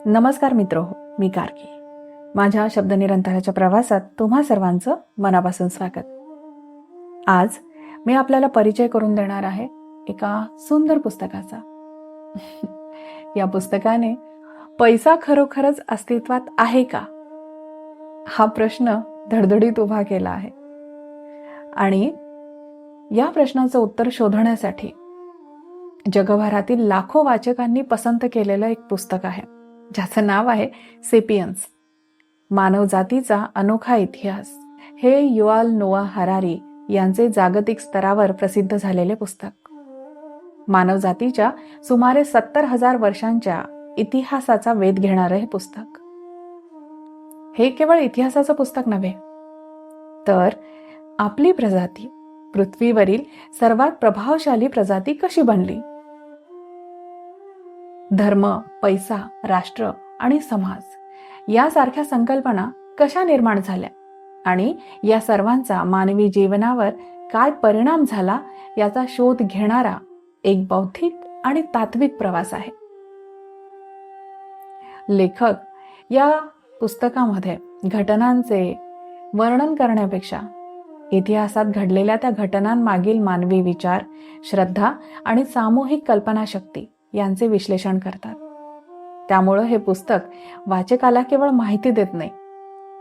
नमस्कार मित्रहो, मी गार्गी. माझ्या शब्दनिरंतराच्या प्रवासात तुम्हा सर्वांचं मनापासून स्वागत. आज मी आपल्याला परिचय करून देणार आहे एका सुंदर पुस्तकाचा. या पुस्तकाने पैसा खरोखरच अस्तित्वात आहे का, हा प्रश्न धडधडीत उभा केला आहे. आणि या प्रश्नाचं उत्तर शोधण्यासाठी जगभरातील लाखो वाचकांनी पसंत केलेलं एक पुस्तक आहे, ज्याचं नाव आहे सेपियन्स, मानवजातीचा अनोखा इतिहास. हे युव्हाल नोआ हरारी यांचे जागतिक स्तरावर प्रसिद्ध झालेले पुस्तक. मानवजातीच्या सुमारे 70,000 वर्षांच्या इतिहासाचा वेध घेणारं हे पुस्तक. हे केवळ इतिहासाचं पुस्तक नव्हे, तर आपली प्रजाती, पृथ्वीवरील सर्वात प्रभावशाली प्रजाती कशी बनली, धर्म, पैसा, राष्ट्र आणि समाज यासारख्या संकल्पना कशा निर्माण झाल्या आणि या सर्वांचा मानवी जीवनावर काय परिणाम झाला याचा शोध घेणारा एक बौद्धिक आणि तात्विक प्रवास आहे. लेखक या पुस्तकामध्ये घटनांचे वर्णन करण्यापेक्षा इतिहासात घडलेल्या त्या घटनांमागील मानवी विचार, श्रद्धा आणि सामूहिक कल्पनाशक्ती यांचे विश्लेषण करतात. त्यामुळे हे पुस्तक वाचकाला केवळ माहिती देत नाही,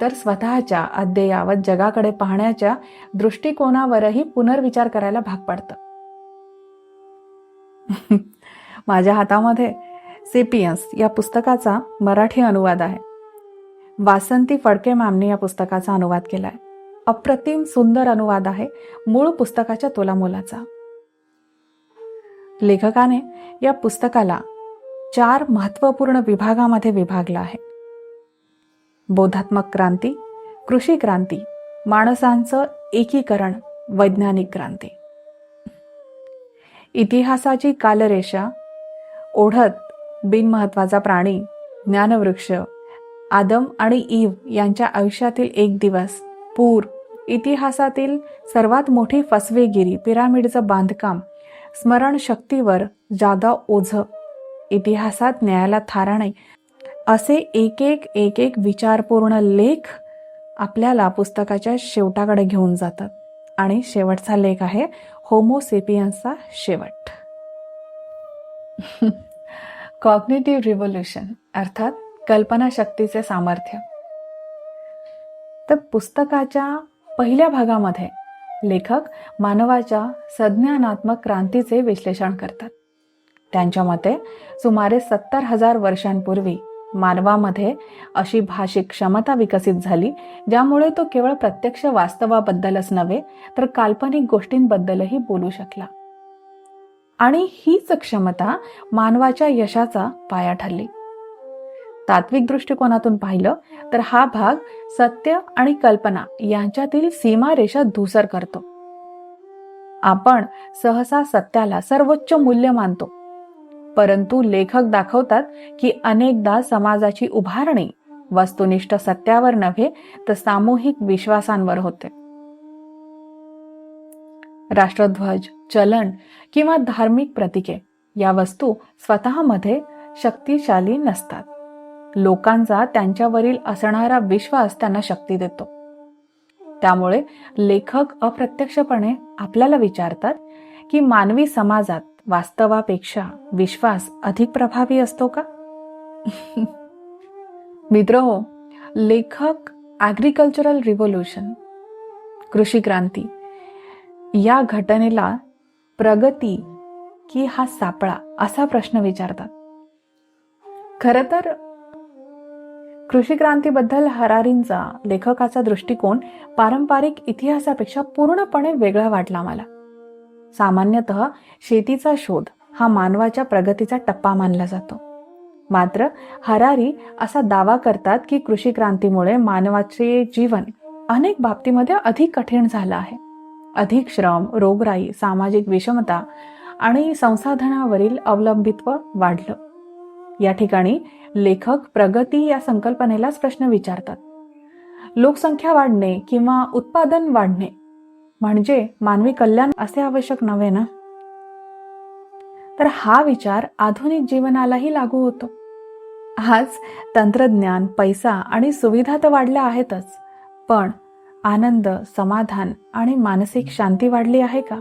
तर स्वतःच्या अद्ययावत जगाकडे पाहण्याच्या दृष्टिकोनावरही पुनर्विचार करायला भाग पडतं. माझ्या हातामध्ये सेपियन्स या पुस्तकाचा मराठी अनुवाद आहे. वासंती फडके मॅमने या पुस्तकाचा अनुवाद केलाय. अप्रतिम सुंदर अनुवाद आहे, मूळ पुस्तकाच्या तोलामोलाचा. लेखकाने या पुस्तकाला 4 महत्त्वपूर्ण विभागामध्ये विभागलं आहे: बोधात्मक क्रांती, कृषी क्रांती, माणसांचं एकीकरण, वैज्ञानिक क्रांती. इतिहासाची कालरेषा ओढत बिनमहत्वाचा प्राणी, ज्ञानवृक्ष, आदम आणि ईव यांच्या आयुष्यातील एक दिवस, पूर, इतिहासातील सर्वात मोठी फसवेगिरी, पिरामिडचं बांधकाम, स्मरणशक्तीवर जादा ओझं, इतिहासात न्यायाला थारा नाही, असे एक एक विचारपूर्ण लेख आपल्याला पुस्तकाच्या शेवटाकडे घेऊन जातात. आणि शेवटचा लेख आहे होमो सेपियन्सचा शेवट. कॉग्निटिव्ह रिव्होल्यूशन अर्थात कल्पनाशक्तीचे सामर्थ्य. तर पुस्तकाच्या पहिल्या भागामध्ये लेखक मानवाच्या संज्ञानात्मक क्रांतीचे विश्लेषण करतात. त्यांच्या मते सुमारे 70,000 वर्षांपूर्वी मानवामध्ये अशी भाषिक क्षमता विकसित झाली, ज्यामुळे तो केवळ प्रत्यक्ष वास्तवाबद्दलच नव्हे तर काल्पनिक गोष्टींबद्दलही बोलू शकला. आणि हीच क्षमता मानवाच्या यशाचा पाया ठरली. तात्विक दृष्टिकोनातून पाहिलं तर हा भाग सत्य आणि कल्पना यांच्यातील सीमारेषा धूसर करतो. आपण सहसा सत्याला सर्वोच्च मूल्य मानतो, परंतु लेखक दाखवतात की अनेकदा समाजाची उभारणी वस्तुनिष्ठ सत्यावर नव्हे तर सामूहिक विश्वासांवर होते. राष्ट्रध्वज, चलन किंवा धार्मिक प्रतीके या वस्तू स्वतःमध्ये शक्तिशाली नसतात. लोकांचा त्यांच्यावरील असणारा विश्वास त्यांना शक्ती देतो. त्यामुळे लेखक अप्रत्यक्षपणे आपल्याला विचारतात की मानवी समाजात वास्तवापेक्षा विश्वास अधिक प्रभावी असतो का? मित्रहो, लेखक ॲग्रिकल्चरल रिव्होल्यूशन, कृषी क्रांती या घटनेला प्रगती की हा सापळा असा प्रश्न विचारतात. खरं तर कृषी क्रांतीबद्दल हरारींचा, लेखकाचा दृष्टिकोन पारंपरिक इतिहासापेक्षा पूर्णपणे वेगळा वाटला मला. सामान्यतः शेतीचा शोध हा मानवाच्या प्रगतीचा टप्पा मानला जातो. मात्र हरारी असा दावा करतात की कृषी क्रांतीमुळे मानवाचे जीवन अनेक बाबतीमध्ये अधिक कठीण झालं आहे. अधिक श्रम, रोगराई, सामाजिक विषमता आणि संसाधनावरील अवलंबित्व वाढलं. या ठिकाणी लेखक प्रगती या संकल्पनेलाच प्रश्न विचारतात. लोकसंख्या वाढणे किंवा उत्पादन वाढणे म्हणजे मानवी कल्याण असे आवश्यक नव्हे ना? तर हा विचार आधुनिक जीवनालाही लागू होतो. आज तंत्रज्ञान, पैसा आणि सुविधा तर वाढल्या आहेतच, पण आनंद, समाधान आणि मानसिक शांती वाढली आहे का?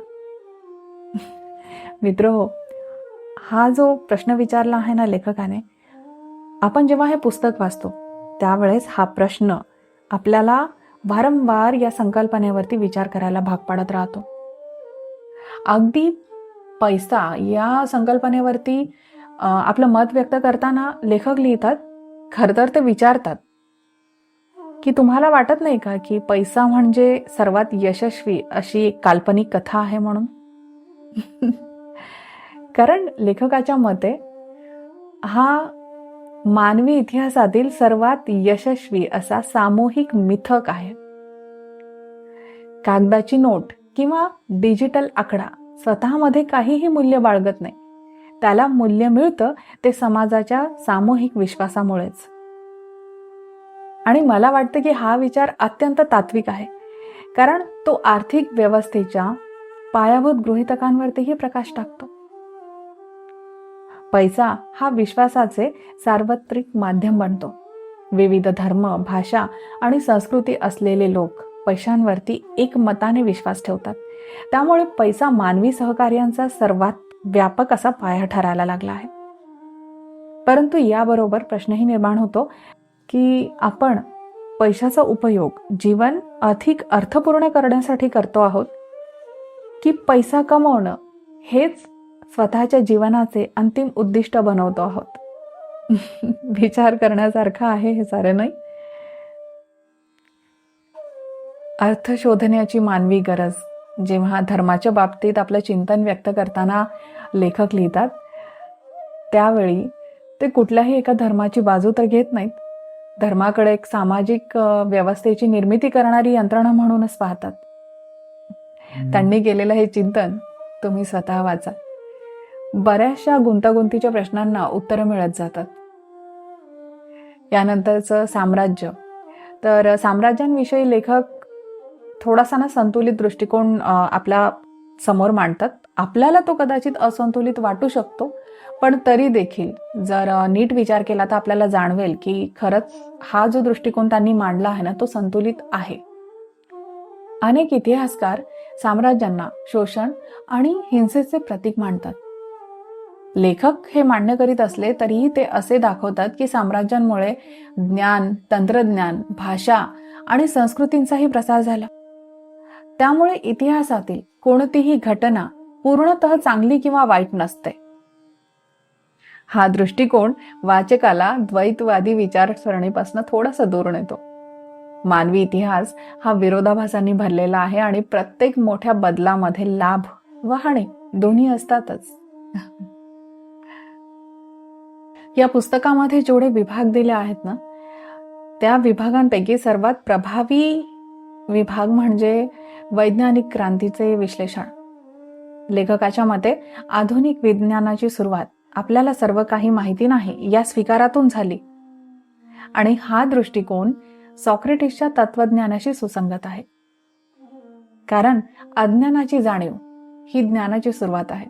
मित्रहो, हा जो प्रश्न विचारला आहे ना लेखकाने, आपण जेव्हा हे पुस्तक वाचतो त्यावेळेस हा प्रश्न आपल्याला वारंवार या संकल्पनेवरती विचार करायला भाग पाडत राहतो. अगदी पैसा या संकल्पनेवरती आपलं मत व्यक्त करताना लेखक लिहितात, खरं तर ते विचारतात की तुम्हाला वाटत नाही का की पैसा म्हणजे सर्वात यशस्वी अशी एक काल्पनिक कथा आहे म्हणून. कारण लेखकाच्या मते हा मानवी इतिहासातील सर्वात यशस्वी असा सामूहिक मिथक आहे. कागदाची नोट किंवा डिजिटल आकडा स्वतःमध्ये काहीही मूल्य बाळगत नाही. त्याला मूल्य मिळतं ते समाजाच्या सामूहिक विश्वासामुळेच. आणि मला वाटतं की हा विचार अत्यंत तात्विक आहे, कारण तो आर्थिक व्यवस्थेच्या पायाभूत गृहीतकांवरतीही प्रकाश टाकतो. पैसा हा विश्वासाचे सार्वत्रिक माध्यम बनतो. विविध धर्म, भाषा आणि संस्कृती असलेले लोक पैशांवरती एकमताने विश्वास ठेवतात. त्यामुळे पैसा मानवी सहकार्यांचा सर्वात व्यापक असा पाया ठरायला लागला आहे. परंतु याबरोबर प्रश्नही निर्माण होतो की आपण पैशाचा उपयोग जीवन अधिक अर्थपूर्ण करण्यासाठी करतो आहोत, की पैसा कमवणं हेच स्वतःच्या जीवनाचे अंतिम उद्दिष्ट बनवतो आहोत. विचार करण्यासारखं आहे हे सारं, नाही? अर्थ शोधण्याची मानवी गरज जेव्हा धर्माच्या बाबतीत आपलं चिंतन व्यक्त करताना लेखक लिहितात, त्यावेळी ते कुठल्याही एका धर्माची बाजू तर घेत नाहीत. धर्माकडे एक सामाजिक व्यवस्थेची निर्मिती करणारी यंत्रणा म्हणूनच पाहतात. त्यांनी केलेलं हे चिंतन तुम्ही स्वतः वाचा. बऱ्याचशा गुंतागुंतीच्या प्रश्नांना उत्तरं मिळत जातात. यानंतरचं साम्राज्य. तर साम्राज्यांविषयी लेखक थोडासा ना संतुलित दृष्टिकोन आपल्या समोर मांडतात. आपल्याला तो कदाचित असंतुलित वाटू शकतो, पण तरी देखील जर नीट विचार केला तर आपल्याला जाणवेल की खरंच हा जो दृष्टिकोन त्यांनी मांडला आहे ना तो संतुलित आहे. अनेक इतिहासकार साम्राज्यांना शोषण आणि हिंसेचे प्रतीक मानतात. लेखक हे मान्य करीत असले तरीही ते असे दाखवतात की साम्राज्यांमुळे ज्ञान, तंत्रज्ञान, भाषा आणि संस्कृतींचाही प्रसार झाला. त्यामुळे इतिहासातील कोणतीही घटना पूर्णतः चांगली किंवा वाईट नसते. हा दृष्टिकोन वाचकाला द्वैतवादी विचारसरणीपासून थोडासा दूर नेतो. मानवी इतिहास हा विरोधाभासांनी भरलेला आहे आणि प्रत्येक मोठ्या बदलामध्ये लाभ व हानी दोन्ही असतातच. या पुस्तकामध्ये जेवढे विभाग दिले आहेत ना, त्या विभागांपैकी सर्वात प्रभावी विभाग म्हणजे वैज्ञानिक क्रांतीचे विश्लेषण. लेखकाच्या मते आधुनिक विज्ञानाची सुरुवात आपल्याला सर्व काही माहिती नाही या स्वीकारातून झाली आणि हा दृष्टिकोन सॉक्रेटिसच्या तत्वज्ञानाशी सुसंगत आहे. कारण अज्ञानाची जाणीव ही ज्ञानाची सुरुवात आहे.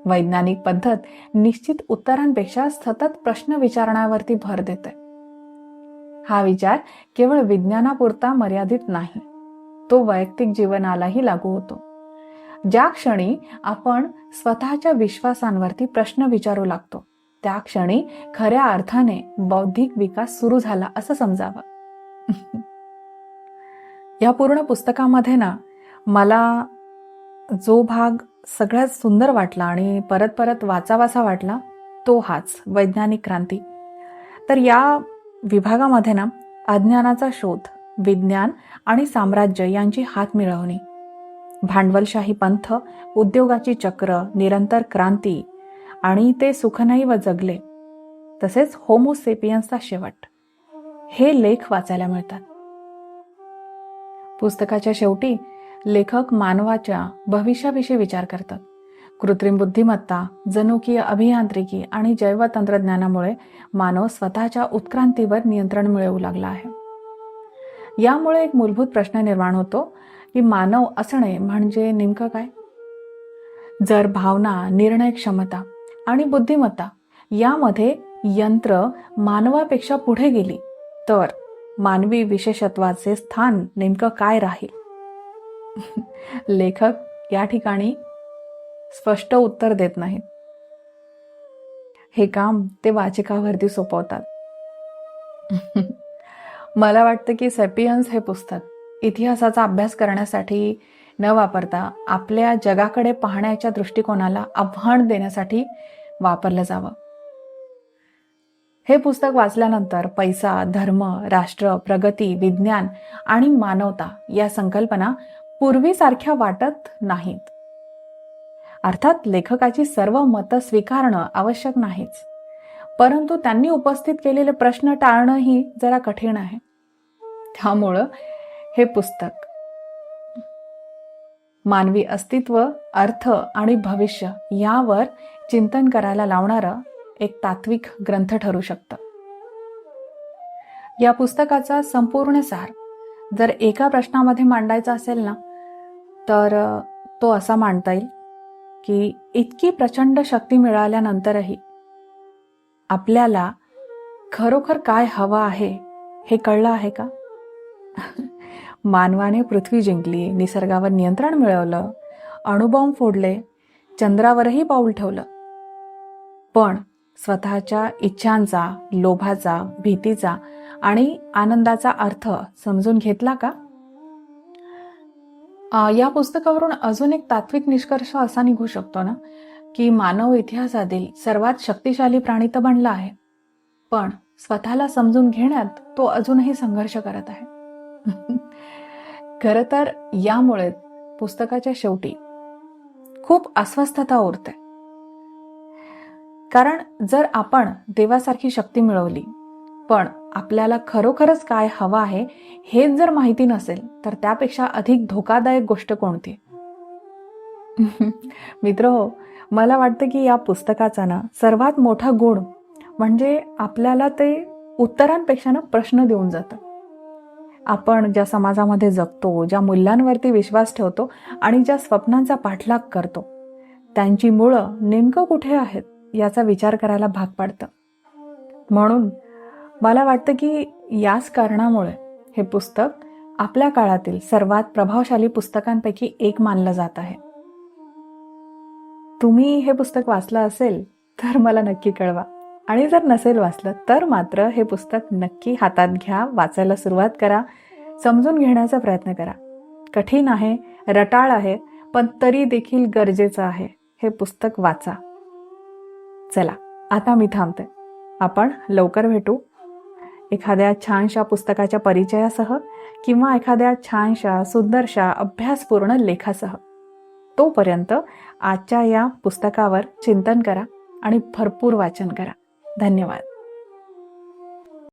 वैज्ञानिक पद्धत निश्चित उत्तरांपेक्षा सतत प्रश्न विचारण्यावरती भर देते. हा विचार केवळ विज्ञानापुरता मर्यादित नाही, तो वैयक्तिक जीवनालाही लागू होतो. ज्या क्षणी आपण स्वतःच्या विश्वासांवरती प्रश्न विचारू लागतो, त्या क्षणी खऱ्या अर्थाने बौद्धिक विकास सुरू झाला असं समजावं. या पूर्ण पुस्तकामध्ये ना मला जो भाग सगळ्यात सुंदर वाटला आणि परत परत वाचावासा वाटला तो हाच, वैज्ञानिक क्रांती. तर या विभागामध्ये ना अज्ञानाचा शोध, विज्ञान आणि साम्राज्य यांची हात मिळवणी, भांडवलशाही पंथ, उद्योगाची चक्र, निरंतर क्रांती आणि ते सुखनैव जगले, तसेच होमोसेपियन्सचा शेवट, हे लेख वाचायला मिळतात. पुस्तकाच्या शेवटी लेखक मानवाच्या भविष्याविषयी विचार करतात. कृत्रिम बुद्धिमत्ता, जनुकीय अभियांत्रिकी आणि जैव तंत्रज्ञानामुळे मानव स्वतःच्या उत्क्रांतीवर नियंत्रण मिळवू लागला आहे. यामुळे एक मूलभूत प्रश्न निर्माण होतो की मानव असणे म्हणजे नेमकं काय? जर भावना, निर्णय क्षमता आणि बुद्धिमत्ता यामध्ये यंत्र मानवापेक्षा पुढे गेली तर मानवी विशेषत्वाचे स्थान नेमकं काय राहील? लेखक या ठिकाणी स्पष्ट उत्तर देत नाहीत. हे काम ते वाचकावरती सोपवतात. मला वाटतं की सेपियन्स हे पुस्तक इतिहासाचा अभ्यास करण्यासाठी न वापरता आपल्या जगाकडे पाहण्याच्या दृष्टिकोनाला आव्हान देण्यासाठी वापरलं जावं. हे पुस्तक वाचल्यानंतर पैसा, धर्म, राष्ट्र, प्रगती, विज्ञान आणि मानवता या संकल्पना पूर्वीसारख्या वाटत नाहीत. अर्थात लेखकाची सर्व मतं स्वीकारणं आवश्यक नाहीच, परंतु त्यांनी उपस्थित केलेले प्रश्न टाळणंही जरा कठीण आहे. त्यामुळं हे पुस्तक मानवी अस्तित्व, अर्थ आणि भविष्य यावर चिंतन करायला लावणारं एक तात्विक ग्रंथ ठरू शकतं. या पुस्तकाचा संपूर्ण सार जर एका प्रश्नामध्ये मांडायचा असेल ना, तर तो असा मांडता येईल की इतकी प्रचंड शक्ती मिळाल्यानंतरही आपल्याला खरोखर काय हवं आहे हे कळलं आहे का? मानवाने पृथ्वी जिंकली, निसर्गावर नियंत्रण मिळवलं, अणुबॉम्ब फोडले, चंद्रावरही पाऊल ठेवलं, पण स्वतःच्या इच्छांचा, लोभाचा, भीतीचा आणि आनंदाचा अर्थ समजून घेतला का? या पुस्तकावरून अजून एक तात्विक निष्कर्ष असा निघू शकतो ना, की मानव इतिहासातील सर्वात शक्तिशाली प्राणी तर बनला आहे, पण स्वतःला समजून घेण्यात तो अजूनही संघर्ष करत आहे. खरं तर यामुळे पुस्तकाच्या शेवटी खूप अस्वस्थता उरते. कारण जर आपण देवासारखी शक्ती मिळवली, पण आपल्याला खरोखरच काय हवं आहे हेच जर माहिती नसेल, तर त्यापेक्षा अधिक धोकादायक गोष्ट कोणती? मित्रहो, मला वाटतं की या पुस्तकाचा ना सर्वात मोठा गुण म्हणजे आपल्याला ते उत्तरांपेक्षा ना प्रश्न देऊन जातं. आपण ज्या समाजामध्ये जगतो, ज्या मूल्यांवरती विश्वास ठेवतो आणि ज्या स्वप्नांचा पाठलाग करतो, त्यांची मुळं नेमकं कुठे आहेत याचा विचार करायला भाग पाडतं. म्हणून मला वाटतं की याच कारणामुळे हे पुस्तक आपल्या काळातील सर्वात प्रभावशाली पुस्तकांपैकी एक मानलं जात आहे. तुम्ही हे पुस्तक वाचलं असेल तर मला नक्की कळवा, आणि जर नसेल वाचलं तर मात्र हे पुस्तक नक्की हातात घ्या, वाचायला सुरुवात करा, समजून घेण्याचा प्रयत्न करा. कठीण आहे, रटाळ आहे, पण तरी देखील गरजेचं आहे. हे पुस्तक वाचा. चला, आता मी थांबते. आपण लवकर भेटू एखाद्या छानशा पुस्तकाच्या परिचयासह किंवा एखाद्या छानशा, सुंदरशा, अभ्यासपूर्ण लेखासह. तोपर्यंत आजच्या या पुस्तकावर चिंतन करा आणि भरपूर वाचन करा. धन्यवाद.